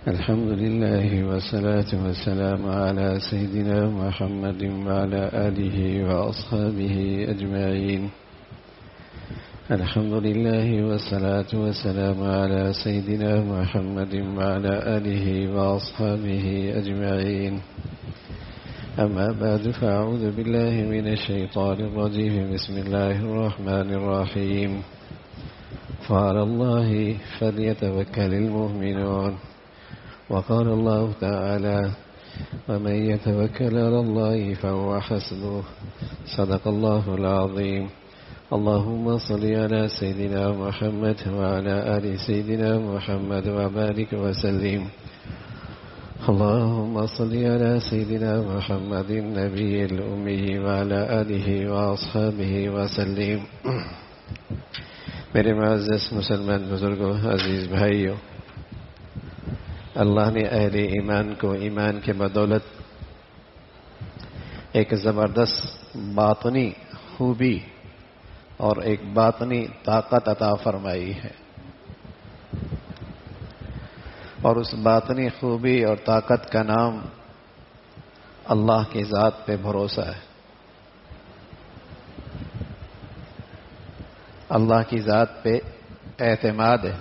الحمد لله والصلاة والسلام على سيدنا محمد وعلى آله وأصحابه أجمعين. الحمد لله والصلاة والسلام على سيدنا محمد وعلى آله وأصحابه أجمعين. أما بعد، فأعوذ بالله من الشيطان الرجيم. بسم الله الرحمن الرحيم. وعلى الله فليتوكل المؤمنون. وقال الله تعالى: ومن يتوكل على الله فهو حسبه. صدق الله العظيم. اللهم صل على سيدنا محمد وعلى آل سيدنا محمد وبارك وسلم. اللهم صل على سيدنا محمد النبي الأمي وعلى آله وأصحابه وسلم. میرے معزز مسلمان بزرگوں، عزیز بھائیوں، اللہ نے اہل ایمان کو ایمان کے بدولت ایک زبردست باطنی خوبی اور ایک باطنی طاقت عطا فرمائی ہے، اور اس باطنی خوبی اور طاقت کا نام اللہ کی ذات پہ بھروسہ ہے، اللہ کی ذات پہ اعتماد ہے،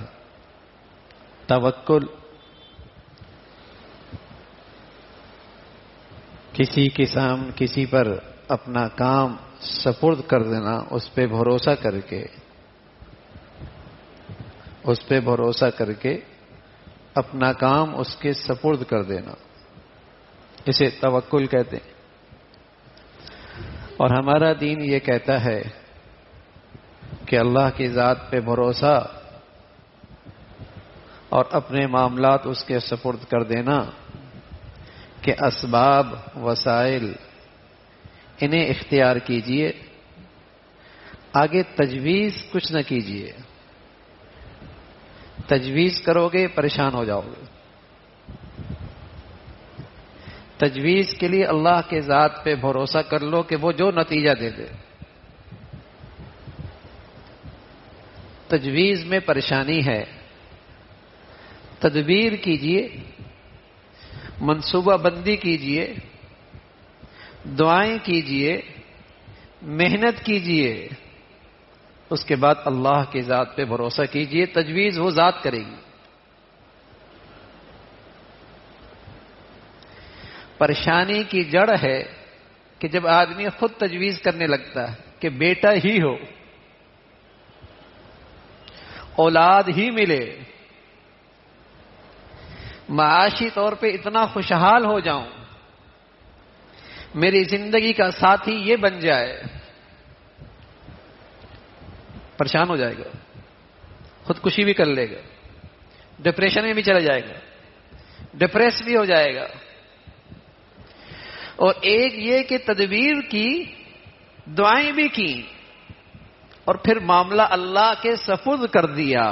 توکل کسی پر اپنا کام سپرد کر دینا، اس پہ بھروسہ کر کے اپنا کام اس کے سپرد کر دینا، اسے توکل کہتے ہیں۔ اور ہمارا دین یہ کہتا ہے کہ اللہ کی ذات پہ بھروسہ اور اپنے معاملات اس کے سپرد کر دینا، کہ اسباب وسائل انہیں اختیار کیجئے، آگے تجویز کچھ نہ کیجئے۔ تجویز کرو گے پریشان ہو جاؤ گے۔ تجویز کے لیے اللہ کے ذات پہ بھروسہ کر لو کہ وہ جو نتیجہ دے دے۔ تجویز میں پریشانی ہے، تدبیر کیجئے، منصوبہ بندی کیجئے، دعائیں کیجئے، محنت کیجئے، اس کے بعد اللہ کی ذات پہ بھروسہ کیجئے۔ تجویز وہ ذات کرے گی۔ پریشانی کی جڑ ہے کہ جب آدمی خود تجویز کرنے لگتا ہے کہ بیٹا ہی ہو، اولاد ہی ملے، معاشی طور پہ اتنا خوشحال ہو جاؤں، میری زندگی کا ساتھی یہ بن جائے، پریشان ہو جائے گا، خودکشی بھی کر لے گا، ڈپریشن میں بھی چلا جائے گا، ڈپریس بھی ہو جائے گا۔ اور ایک یہ کہ تدبیر کی، دعائیں بھی کی، اور پھر معاملہ اللہ کے سپرد کر دیا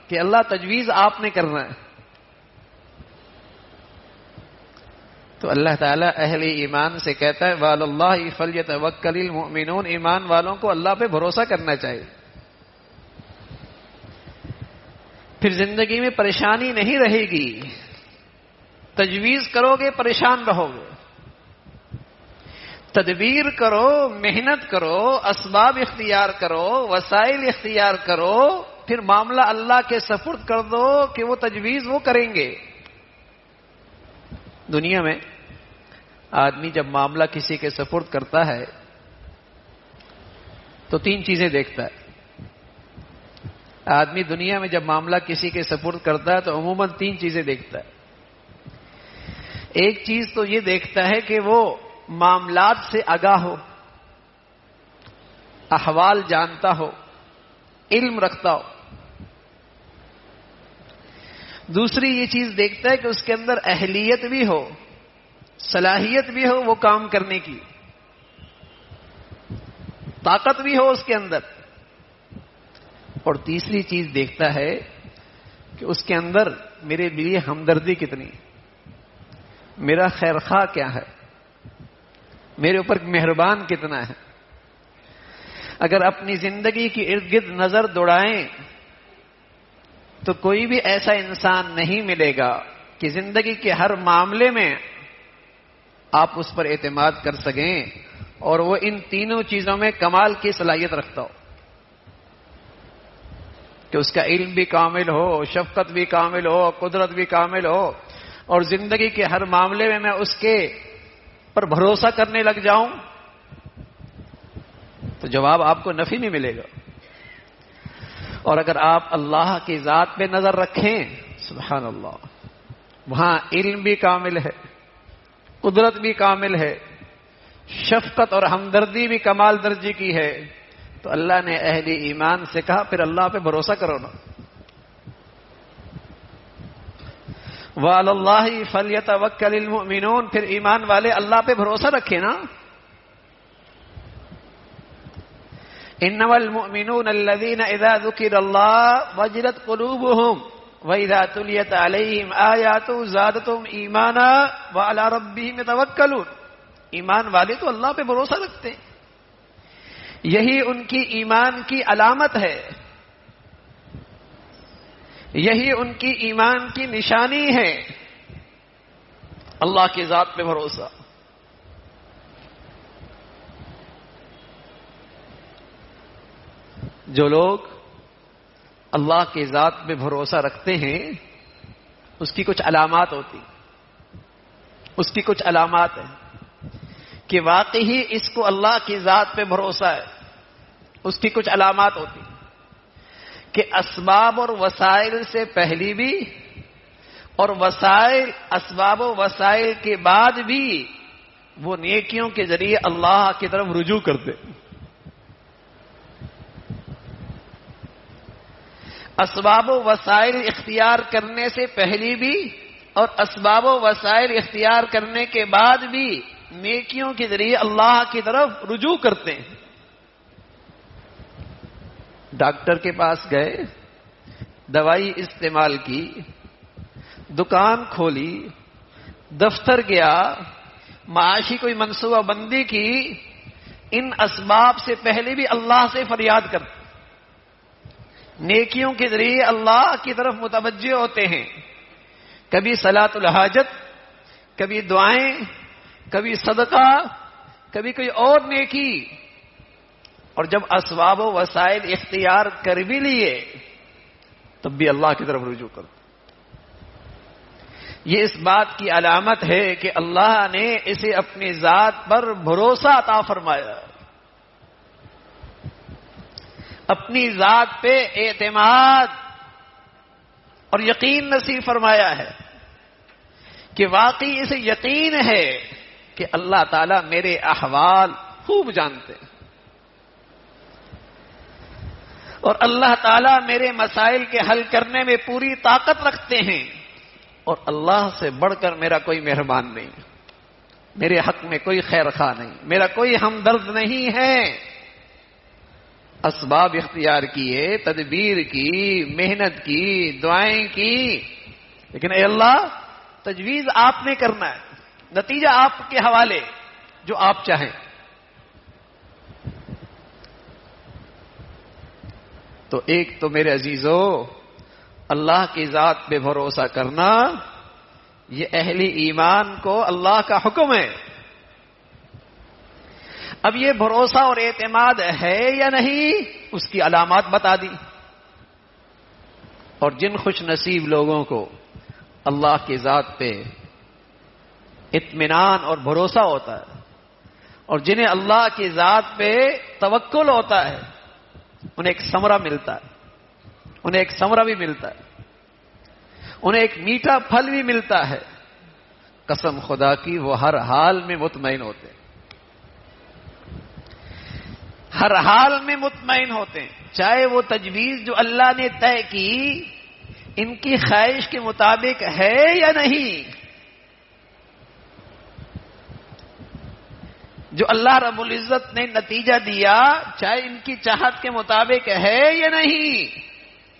کہ اللہ تجویز آپ نے کرنا ہے۔ تو اللہ تعالیٰ اہل ایمان سے کہتا ہے وَعَلَى اللَّهِ فَلْيَتَوَكَّلِ الْمُؤْمِنُونَ، ایمان والوں کو اللہ پہ بھروسہ کرنا چاہیے۔ پھر زندگی میں پریشانی نہیں رہے گی۔ تجویز کرو گے پریشان رہو گے، تدبیر کرو، محنت کرو، اسباب اختیار کرو، وسائل اختیار کرو، پھر معاملہ اللہ کے سپرد کر دو کہ وہ تجویز وہ کریں گے۔ دنیا میں آدمی جب معاملہ کسی کے سپرد کرتا ہے تو تین چیزیں دیکھتا ہے۔ آدمی دنیا میں جب معاملہ کسی کے سپرد کرتا ہے تو عموماً تین چیزیں دیکھتا ہے۔ ایک چیز تو یہ دیکھتا ہے کہ وہ معاملات سے آگاہ ہو، احوال جانتا ہو، علم رکھتا ہو۔ دوسری یہ چیز دیکھتا ہے کہ اس کے اندر اہلیت بھی ہو، صلاحیت بھی ہو وہ کام کرنے کی، طاقت بھی ہو اس کے اندر۔ اور تیسری چیز دیکھتا ہے کہ اس کے اندر میرے لیے ہمدردی کتنی، میرا خیر خواہ کیا ہے، میرے اوپر مہربان کتنا ہے۔ اگر اپنی زندگی کی ارد گرد نظر دوڑائیں تو کوئی بھی ایسا انسان نہیں ملے گا کہ زندگی کے ہر معاملے میں آپ اس پر اعتماد کر سکیں اور وہ ان تینوں چیزوں میں کمال کی صلاحیت رکھتا ہو، کہ اس کا علم بھی کامل ہو، شفقت بھی کامل ہو، قدرت بھی کامل ہو، اور زندگی کے ہر معاملے میں اس کے پر بھروسہ کرنے لگ جاؤں، تو جواب آپ کو نفی میں ملے گا۔ اور اگر آپ اللہ کی ذات پہ نظر رکھیں، سبحان اللہ، وہاں علم بھی کامل ہے، قدرت بھی کامل ہے، شفقت اور ہمدردی بھی کمال درجے کی ہے، تو اللہ نے اہل ایمان سے کہا پھر اللہ پہ بھروسہ کرو نا۔ وَعَلَى اللَّهِ فَلْيَتَوَكَّلِ الْمُؤْمِنُونَ، پھر ایمان والے اللہ پہ بھروسہ رکھیں نا۔ إِنَّمَا الْمُؤْمِنُونَ الَّذِينَ إِذَا ذُكِرَ اللَّهُ وَجِلَتْ قُلُوبُهُمْ وَإِذَا تُلِيَتْ عَلَيْهِمْ آيَاتُهُ زَادَتْهُمْ إِيمَانًا وَعَلَى رَبِّهِمْ يَتَوَكَّلُونَ۔ ایمان والے تو اللہ پہ بھروسہ رکھتے ہیں، یہی ان کی ایمان کی علامت ہے، یہی ان کی ایمان کی نشانی ہے، اللہ کی ذات پہ بھروسہ۔ جو لوگ اللہ کی ذات پہ بھروسہ رکھتے ہیں اس کی کچھ علامات ہوتی، اس کی کچھ علامات ہیں کہ واقعی اس کو اللہ کی ذات پہ بھروسہ ہے۔ اس کی کچھ علامات ہوتی کہ اسباب اور وسائل سے پہلی بھی اور وسائل، اسباب و وسائل کے بعد بھی وہ نیکیوں کے ذریعے اللہ کی طرف رجوع کرتے، اسباب و وسائل اختیار کرنے سے پہلی بھی اور اسباب و وسائل اختیار کرنے کے بعد بھی نیکیوں کے ذریعے اللہ کی طرف رجوع کرتے ہیں۔ ڈاکٹر کے پاس گئے، دوائی استعمال کی، دکان کھولی، دفتر گیا، معاشی کوئی منصوبہ بندی کی، ان اسباب سے پہلے بھی اللہ سے فریاد کرتے، نیکیوں کے ذریعے اللہ کی طرف متوجہ ہوتے ہیں، کبھی صلاۃ الحاجت، کبھی دعائیں، کبھی صدقہ، کبھی کوئی اور نیکی، اور جب اسباب و وسائل اختیار کر بھی لیے تب بھی اللہ کی طرف رجوع کرتے۔ یہ اس بات کی علامت ہے کہ اللہ نے اسے اپنی ذات پر بھروسہ عطا فرمایا، اپنی ذات پہ اعتماد اور یقین نصیب فرمایا ہے کہ واقعی اسے یقین ہے کہ اللہ تعالیٰ میرے احوال خوب جانتے ہیں اور اللہ تعالیٰ میرے مسائل کے حل کرنے میں پوری طاقت رکھتے ہیں، اور اللہ سے بڑھ کر میرا کوئی مہربان نہیں، میرے حق میں کوئی خیر خواہ نہیں، میرا کوئی ہمدرد نہیں ہے۔ اسباب اختیار کیے، تدبیر کی، محنت کی، دعائیں کی، لیکن اے اللہ تجویز آپ نے کرنا ہے، نتیجہ آپ کے حوالے، جو آپ چاہیں۔ تو ایک تو میرے عزیزو اللہ کی ذات پہ بھروسہ کرنا، یہ اہل ایمان کو اللہ کا حکم ہے۔ اب یہ بھروسہ اور اعتماد ہے یا نہیں، اس کی علامات بتا دی، اور جن خوش نصیب لوگوں کو اللہ کی ذات پہ اطمینان اور بھروسہ ہوتا ہے، اور جنہیں اللہ کی ذات پہ توکل ہوتا ہے، انہیں ایک ثمرہ ملتا ہے، انہیں ایک ثمرہ بھی ملتا ہے، انہیں ایک میٹھا پھل بھی ملتا ہے۔ قسم خدا کی وہ ہر حال میں مطمئن ہوتے ہیں، ہر حال میں مطمئن ہوتے ہیں، چاہے وہ تجویز جو اللہ نے طے کی ان کی خواہش کے مطابق ہے یا نہیں، جو اللہ رب العزت نے نتیجہ دیا چاہے ان کی چاہت کے مطابق ہے یا نہیں،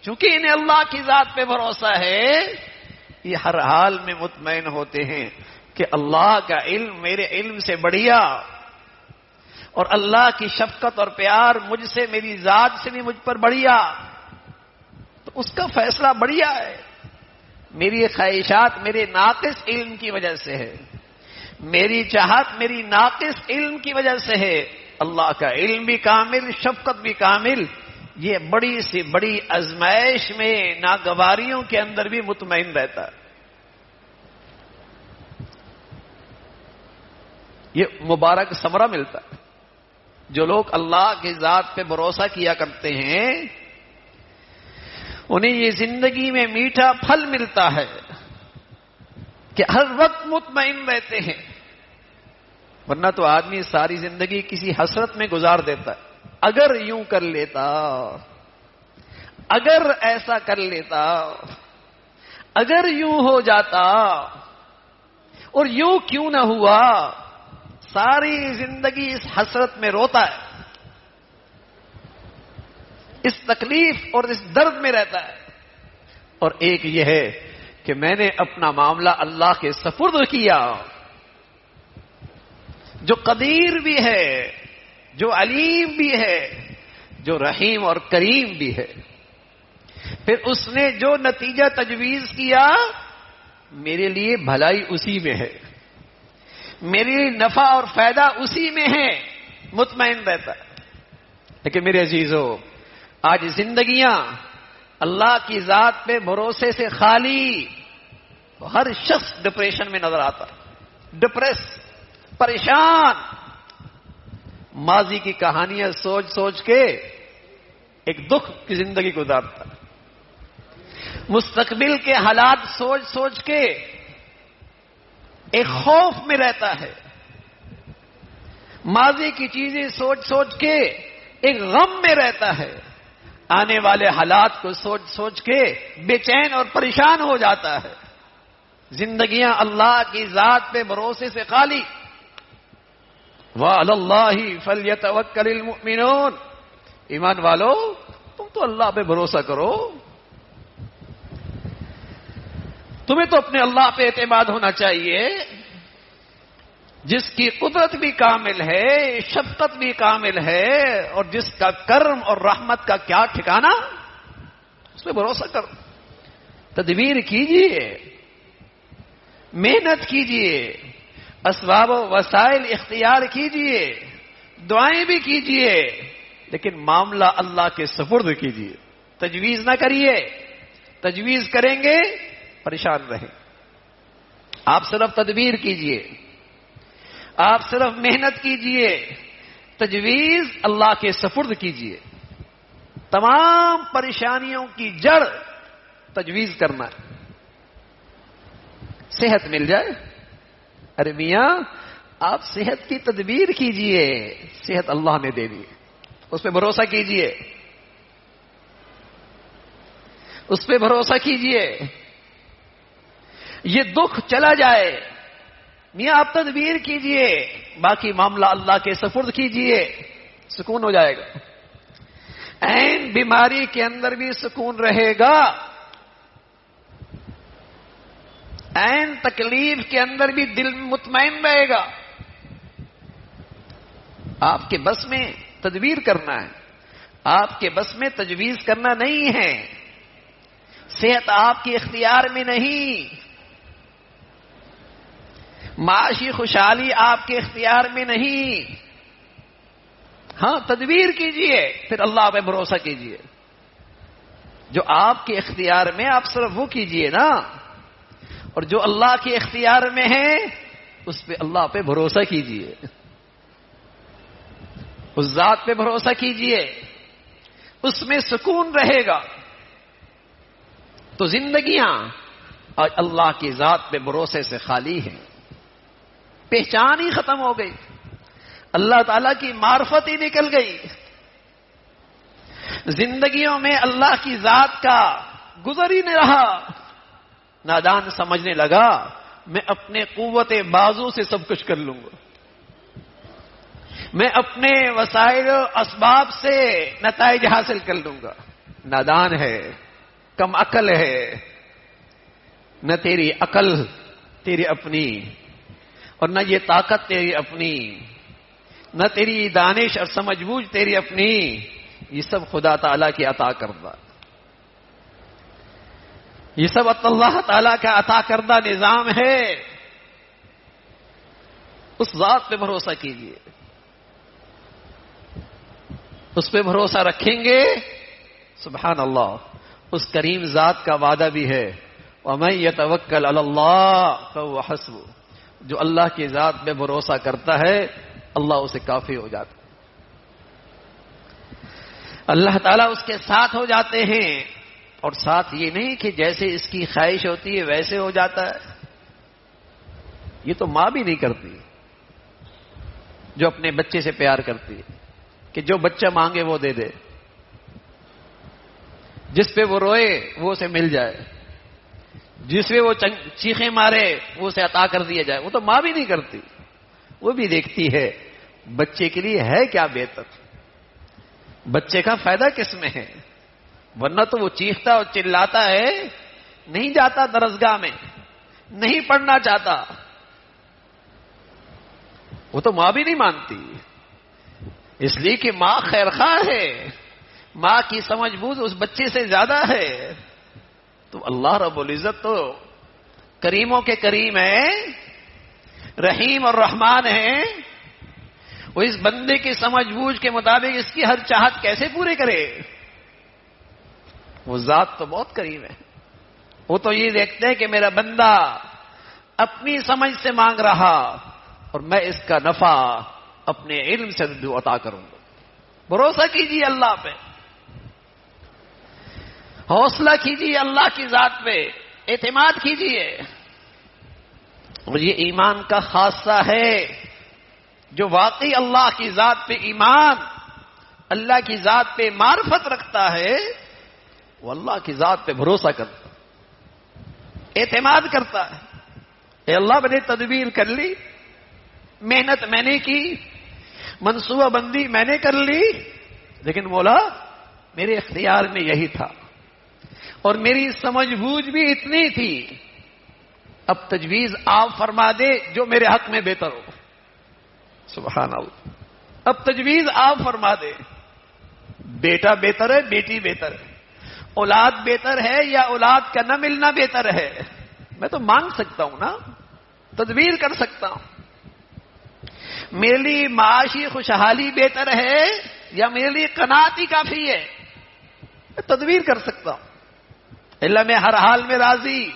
چونکہ انہیں اللہ کی ذات پہ بھروسہ ہے، یہ ہر حال میں مطمئن ہوتے ہیں کہ اللہ کا علم میرے علم سے بڑھیا، اور اللہ کی شفقت اور پیار مجھ سے، میری ذات سے بھی مجھ پر بڑھیا، تو اس کا فیصلہ بڑھیا ہے، میری خواہشات میرے ناقص علم کی وجہ سے ہے، میری چاہت میری ناقص علم کی وجہ سے ہے۔ اللہ کا علم بھی کامل، شفقت بھی کامل، یہ بڑی سی بڑی آزمائش میں ناگواریوں کے اندر بھی مطمئن رہتا ہے۔ یہ مبارک ثمرہ ملتا ہے۔ جو لوگ اللہ کی ذات پہ بھروسہ کیا کرتے ہیں انہیں یہ زندگی میں میٹھا پھل ملتا ہے کہ ہر وقت مطمئن رہتے ہیں، ورنہ تو آدمی ساری زندگی کسی حسرت میں گزار دیتا ہے۔ اگر یوں کر لیتا، اگر ایسا کر لیتا، اگر یوں ہو جاتا، اور یوں کیوں نہ ہوا، ساری زندگی اس حسرت میں روتا ہے، اس تکلیف اور اس درد میں رہتا ہے۔ اور ایک یہ ہے کہ میں نے اپنا معاملہ اللہ کے سپرد کیا، جو قدیر بھی ہے، جو علیم بھی ہے، جو رحیم اور کریم بھی ہے۔ پھر اس نے جو نتیجہ تجویز کیا میرے لیے بھلائی اسی میں ہے، میرے لیے نفع اور فائدہ اسی میں ہے، مطمئن رہتا ہے۔ لیکن میرے عزیزو، آج زندگیاں اللہ کی ذات پہ بھروسے سے خالی، ہر شخص ڈپریشن میں نظر آتا، ڈپریس، پریشان، ماضی کی کہانیاں سوچ سوچ کے ایک دکھ کی زندگی گزارتا، مستقبل کے حالات سوچ سوچ کے ایک خوف میں رہتا ہے، ماضی کی چیزیں سوچ سوچ کے ایک غم میں رہتا ہے، آنے والے حالات کو سوچ سوچ کے بے چین اور پریشان ہو جاتا ہے۔ زندگیاں اللہ کی ذات پہ بھروسے سے خالی۔ وَعَلَى اللَّهِ فَلْيَتَوَكَّلِ الْمُؤْمِنُونَ، ایمان والو تم تو اللہ پہ بھروسہ کرو، تمہیں تو اپنے اللہ پہ اعتماد ہونا چاہیے، جس کی قدرت بھی کامل ہے، شفقت بھی کامل ہے، اور جس کا کرم اور رحمت کا کیا ٹھکانہ، اس پہ بھروسہ کرو، تدبیر کیجئے، محنت کیجئے، اسباب و وسائل اختیار کیجئے، دعائیں بھی کیجئے، لیکن معاملہ اللہ کے سپرد کیجئے، تجویز نہ کریے۔ تجویز کریں گے پریشان رہیں۔ آپ صرف تدبیر کیجئے، آپ صرف محنت کیجئے، تجویز اللہ کے سپرد کیجئے۔ تمام پریشانیوں کی جڑ تجویز کرنا ہے۔ صحت مل جائے، ارے میاں آپ صحت کی تدبیر کیجئے، صحت اللہ نے دے دی، اس پہ بھروسہ کیجئے، اس پہ بھروسہ کیجئے۔ یہ دکھ چلا جائے، میاں آپ تدبیر کیجئے، باقی معاملہ اللہ کے سپرد کیجئے، سکون ہو جائے گا۔ عین بیماری کے اندر بھی سکون رہے گا، عین تکلیف کے اندر بھی دل مطمئن رہے گا۔ آپ کے بس میں تدبیر کرنا ہے، آپ کے بس میں تجویز کرنا نہیں ہے۔ صحت آپ کے اختیار میں نہیں، معاشی خوشحالی آپ کے اختیار میں نہیں۔ ہاں تدبیر کیجئے، پھر اللہ پہ بھروسہ کیجئے۔ جو آپ کے اختیار میں آپ صرف وہ کیجئے نا، اور جو اللہ کے اختیار میں ہے اس پہ اللہ پہ بھروسہ کیجئے، اس ذات پہ بھروسہ کیجئے، اس میں سکون رہے گا۔ تو زندگیاں آج اللہ کی ذات پہ بھروسے سے خالی ہیں، پہچان ہی ختم ہو گئی، اللہ تعالیٰ کی معرفت ہی نکل گئی، زندگیوں میں اللہ کی ذات کا گزر ہی نہیں رہا۔ نادان سمجھنے لگا میں اپنے قوت بازو سے سب کچھ کر لوں گا، میں اپنے وسائل و اسباب سے نتائج حاصل کر لوں گا۔ نادان ہے، کم عقل ہے، نہ تیری عقل تیری اپنی، اور نہ یہ طاقت تیری اپنی، نہ تیری دانش اور سمجھ بوجھ تیری اپنی، یہ سب خدا تعالیٰ کی عطا کردہ۔ یہ سب اللہ تعالیٰ کا عطا کردہ نظام ہے. اس ذات پہ بھروسہ کیجیے. اس پہ بھروسہ رکھیں گے سبحان اللہ اس کریم ذات کا وعدہ بھی ہے وَمَن يَتَوَكَّلْ عَلَى اللَّهِ فَهُوَ حَسْبُهُ. جو اللہ کی ذات پہ بھروسہ کرتا ہے اللہ اسے کافی ہو جاتا ہے. اللہ تعالیٰ اس کے ساتھ ہو جاتے ہیں. اور ساتھ یہ نہیں کہ جیسے اس کی خواہش ہوتی ہے ویسے ہو جاتا ہے. یہ تو ماں بھی نہیں کرتی جو اپنے بچے سے پیار کرتی ہے کہ جو بچہ مانگے وہ دے دے, جس پہ وہ روئے وہ اسے مل جائے, جس پہ وہ چیخیں مارے وہ اسے عطا کر دیا جائے. وہ تو ماں بھی نہیں کرتی. وہ بھی دیکھتی ہے بچے کے لیے ہے کیا بہتر, بچے کا فائدہ کس میں ہے. ورنہ تو وہ چیختا اور چلاتا ہے, نہیں جاتا درسگاہ میں, نہیں پڑھنا چاہتا. وہ تو ماں بھی نہیں مانتی, اس لیے کہ ماں خیرخواہ ہے, ماں کی سمجھ بوجھ اس بچے سے زیادہ ہے. تو اللہ رب العزت تو کریموں کے کریم ہے, رحیم اور رحمان ہے. وہ اس بندے کی سمجھ بوجھ کے مطابق اس کی ہر چاہت کیسے پورے کرے. وہ ذات تو بہت کریم ہے. وہ تو یہ دیکھتے ہیں کہ میرا بندہ اپنی سمجھ سے مانگ رہا اور میں اس کا نفع اپنے علم سے عطا کروں گا. بھروسہ کیجیے اللہ پہ, حوصلہ کیجیے اللہ کی ذات پہ, اعتماد کیجیے. اور یہ ایمان کا خاصہ ہے جو واقعی اللہ کی ذات پہ ایمان, اللہ کی ذات پہ معرفت رکھتا ہے وہ اللہ کی ذات پہ بھروسہ کرتا ہے, اعتماد کرتا ہے. اے اللہ میں نے تدبیر کر لی, محنت میں نے کی, منصوبہ بندی میں نے کر لی, لیکن مولا میرے اختیار میں یہی تھا اور میری سمجھ بوجھ بھی اتنی تھی. اب تجویز آپ فرما دے جو میرے حق میں بہتر ہو. سبحان اللہ. اب تجویز آپ فرما دے, بیٹا بہتر ہے بیٹی بہتر ہے, اولاد بہتر ہے یا اولاد کا نہ ملنا بہتر ہے. میں تو مانگ سکتا ہوں نا, تدبیر کر سکتا ہوں. میرے لیے معاشی خوشحالی بہتر ہے یا میرے لیے قناعت ہی کافی ہے. میں تدبیر کر سکتا ہوں. اللہ میں ہر حال میں راضی.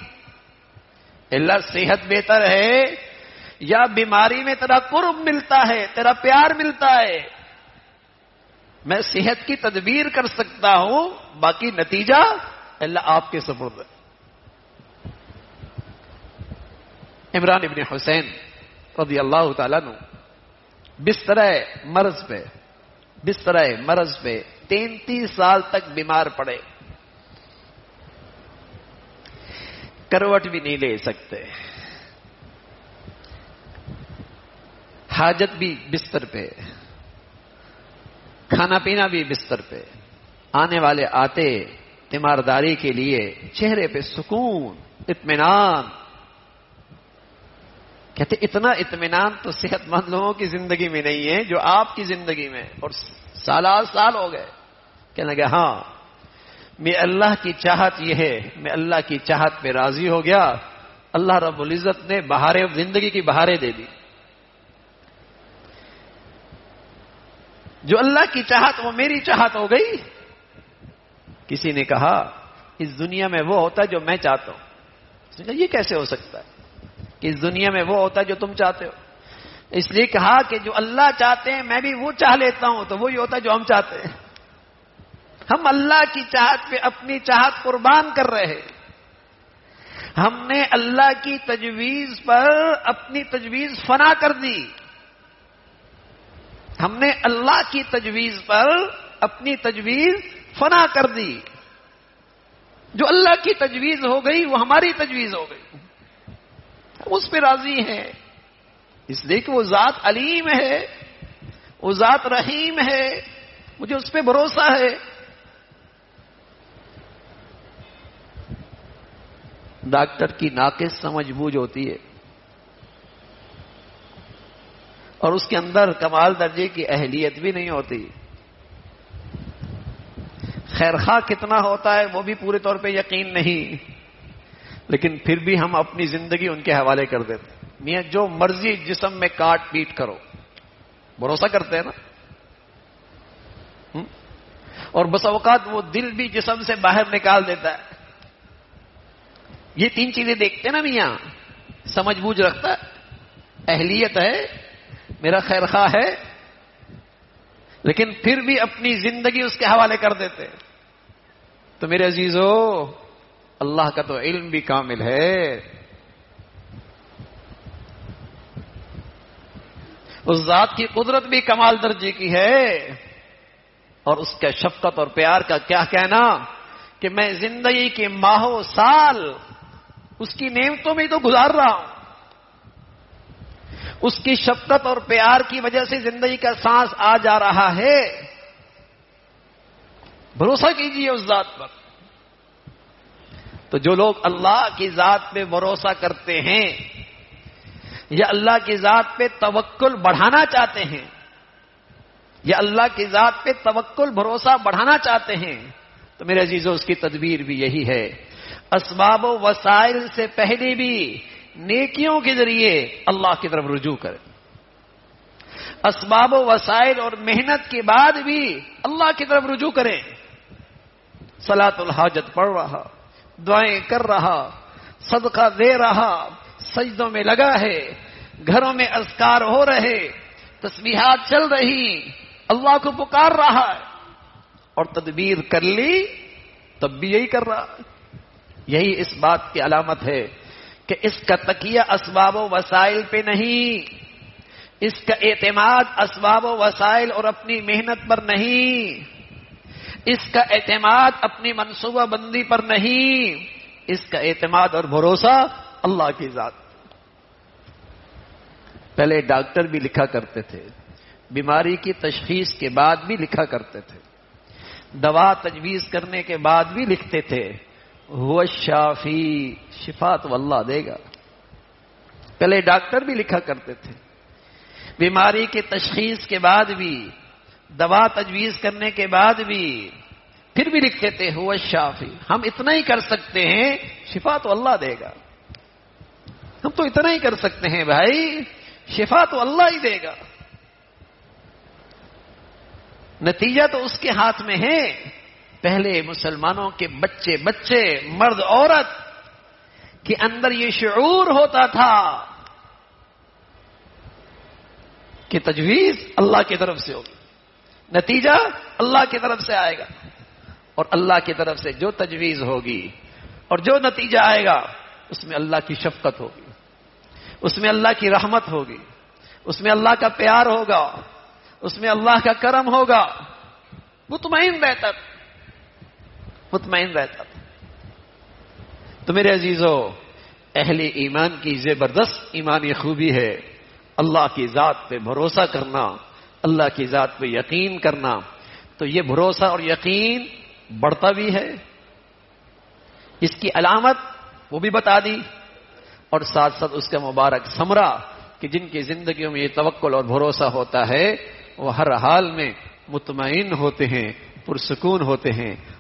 اللہ صحت بہتر ہے یا بیماری میں تیرا قرب ملتا ہے, تیرا پیار ملتا ہے. میں صحت کی تدبیر کر سکتا ہوں, باقی نتیجہ اللہ آپ کے سپرد ہے. عمران ابن حسین رضی اللہ تعالیٰ عنہ بستر مرض پہ 33 سال تک بیمار پڑے, کروٹ بھی نہیں لے سکتے, حاجت بھی بستر پہ, کھانا پینا بھی بستر پہ. آنے والے آتے تیمارداری کے لیے, چہرے پہ سکون, اطمینان. کہتے اتنا اطمینان تو صحت مند لوگوں کی زندگی میں نہیں ہے جو آپ کی زندگی میں. اور سال ہو گئے. کہنے لگے ہاں میں اللہ کی چاہت یہ ہے, میں اللہ کی چاہت پہ راضی ہو گیا. اللہ رب العزت نے بہاریں, زندگی کی بہاریں دے دی. جو اللہ کی چاہت وہ میری چاہت ہو گئی. کسی نے کہا اس دنیا میں وہ ہوتا ہے جو میں چاہتا ہوں. اس نے کہا یہ کیسے ہو سکتا ہے کہ اس دنیا میں وہ ہوتا ہے جو تم چاہتے ہو. اس لیے کہا کہ جو اللہ چاہتے ہیں میں بھی وہ چاہ لیتا ہوں, تو وہی ہوتا ہے جو ہم چاہتے ہیں. ہم اللہ کی چاہت پہ اپنی چاہت قربان کر رہے ہیں. ہم نے اللہ کی تجویز پر اپنی تجویز فنا کر دی. ہم نے اللہ کی تجویز پر اپنی تجویز فنا کر دی. جو اللہ کی تجویز ہو گئی وہ ہماری تجویز ہو گئی. ہم اس پہ راضی ہیں اس لیے کہ وہ ذات علیم ہے, وہ ذات رحیم ہے, مجھے اس پہ بھروسہ ہے. ڈاکٹر کی ناقص سمجھ بوجھ ہوتی ہے اور اس کے اندر کمال درجے کی اہلیت بھی نہیں ہوتی. خیرخواہ کتنا ہوتا ہے وہ بھی پورے طور پہ یقین نہیں. لیکن پھر بھی ہم اپنی زندگی ان کے حوالے کر دیتے ہیں. میاں جو مرضی جسم میں کاٹ پیٹ کرو، بھروسہ کرتے ہیں نا. اور بس اوقات وہ دل بھی جسم سے باہر نکال دیتا ہے. یہ 3 چیزیں دیکھتے ہیں نا میاں. سمجھ بوجھ رکھتا ہے، اہلیت ہے، میرا خیر خواہ ہے، لیکن پھر بھی اپنی زندگی اس کے حوالے کر دیتے. تو میرے عزیزو، اللہ کا تو علم بھی کامل ہے، اس ذات کی قدرت بھی کمال درجے کی ہے، اور اس کا شفقت اور پیار کا کیا کہنا کہ میں زندگی کے ماہوں سال اس کی نعمتوں میں تو گزار رہا ہوں. اس کی شفقت اور پیار کی وجہ سے زندگی کا سانس آ جا رہا ہے. بھروسہ کیجیے اس ذات پر. تو جو لوگ اللہ کی ذات پہ بھروسہ کرتے ہیں یا اللہ کی ذات پہ توکل بڑھانا چاہتے ہیں، یا اللہ کی ذات پہ توکل بھروسہ بڑھانا چاہتے ہیں، تو میرے عزیزو اس کی تدبیر بھی یہی ہے، اسباب و وسائل سے پہلے بھی نیکیوں کے ذریعے اللہ کی طرف رجوع کریں. اسباب و وسائل اور محنت کے بعد بھی اللہ کی طرف رجوع کریں. صلاۃ الحاجت پڑھ رہا، دعائیں کر رہا، صدقہ دے رہا، سجدوں میں لگا ہے، گھروں میں اذکار ہو رہے، تسبیحات چل رہی، اللہ کو پکار رہا ہے، اور تدبیر کر لی تب بھی یہی کر رہا. یہی اس بات کی علامت ہے کہ اس کا تکیہ اسباب و وسائل پہ نہیں، اس کا اعتماد اسباب و وسائل اور اپنی محنت پر نہیں، اس کا اعتماد اپنی منصوبہ بندی پر نہیں، اس کا اعتماد اور بھروسہ اللہ کی ذات. پہلے ڈاکٹر بھی لکھا کرتے تھے، بیماری کی تشخیص کے بعد بھی لکھا کرتے تھے، دوا تجویز کرنے کے بعد بھی لکھتے تھے، هو الشافی، شفا تو اللہ دے گا. پہلے ڈاکٹر بھی لکھا کرتے تھے، بیماری کی تشخیص کے بعد بھی، دوا تجویز کرنے کے بعد بھی، پھر بھی لکھتے تھے هو الشافی. ہم اتنا ہی کر سکتے ہیں، شفا تو اللہ دے گا. ہم تو اتنا ہی کر سکتے ہیں بھائی، شفا تو اللہ ہی دے گا. نتیجہ تو اس کے ہاتھ میں ہے. پہلے مسلمانوں کے بچے مرد عورت کے اندر یہ شعور ہوتا تھا کہ تجویز اللہ کی طرف سے ہوگی، نتیجہ اللہ کی طرف سے آئے گا، اور اللہ کی طرف سے جو تجویز ہوگی اور جو نتیجہ آئے گا اس میں اللہ کی شفقت ہوگی، اس میں اللہ کی رحمت ہوگی، اس میں اللہ کا پیار ہوگا، اس میں اللہ کا کرم ہوگا. مطمئن رہتا تھا. تو میرے عزیزو، اہل ایمان کی زبردست ایمانی خوبی ہے اللہ کی ذات پہ بھروسہ کرنا، اللہ کی ذات پہ یقین کرنا. تو یہ بھروسہ اور یقین بڑھتا بھی ہے. اس کی علامت وہ بھی بتا دی، اور ساتھ ساتھ اس کا مبارک ثمرہ کہ جن کی زندگیوں میں یہ توکل اور بھروسہ ہوتا ہے وہ ہر حال میں مطمئن ہوتے ہیں، پرسکون ہوتے ہیں.